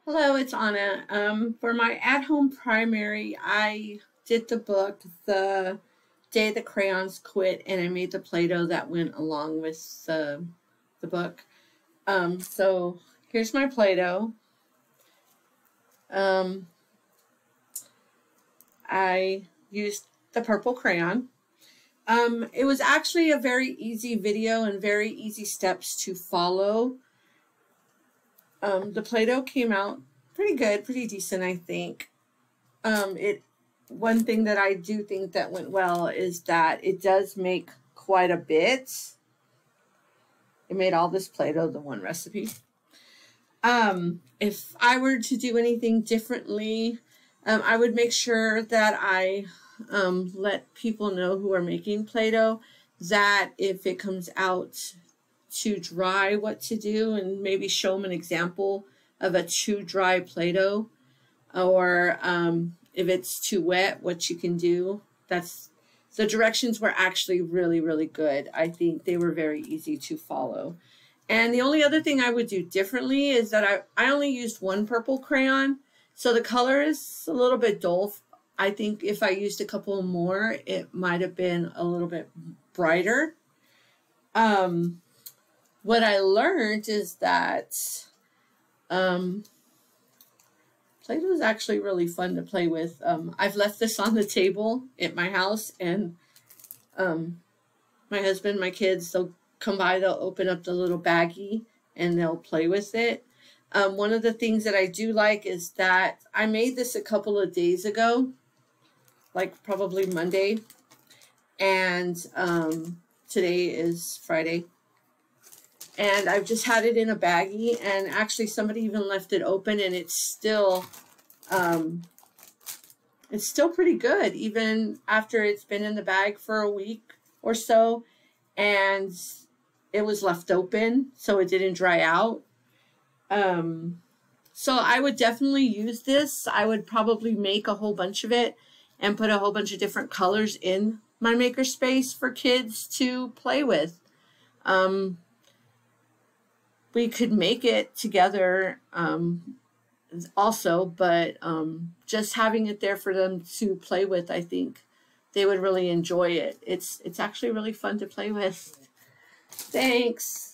Hello, it's Anna. For my at-home primary, I did the book The Day the Crayons Quit, and I made the Play-Doh that went along with the book. So here's my Play-Doh. I used the purple crayon. It was actually a very easy video and very easy steps to follow. The Play-Doh came out pretty good, pretty decent, I think. One thing that I do think that went well is that it does make quite a bit. It made all this Play-Doh the one recipe. If I were to do anything differently, I would make sure that I let people know who are making Play-Doh that if it comes out too dry, what to do, and maybe show them an example of a too dry Play-Doh, or if it's too wet, what you can do. The directions were actually really, really good. I think they were very easy to follow. And the only other thing I would do differently is that I only used one purple crayon, so the color is a little bit dull. I think if I used a couple more, it might have been a little bit brighter. What I learned is that Play-Doh is actually really fun to play with. I've left this on the table at my house, and my husband, my kids, they'll come by, they'll open up the little baggie, and they'll play with it. One of the things that I do like is that I made this a couple of days ago, like probably Monday, and today is Friday. And I've just had it in a baggie, and actually somebody even left it open, and it's still pretty good, even after it's been in the bag for a week or so, and it was left open, so it didn't dry out. So I would definitely use this. I would probably make a whole bunch of it and put a whole bunch of different colors in my makerspace for kids to play with. We could make it together also, but just having it there for them to play with, I think they would really enjoy it. It's actually really fun to play with. Thanks.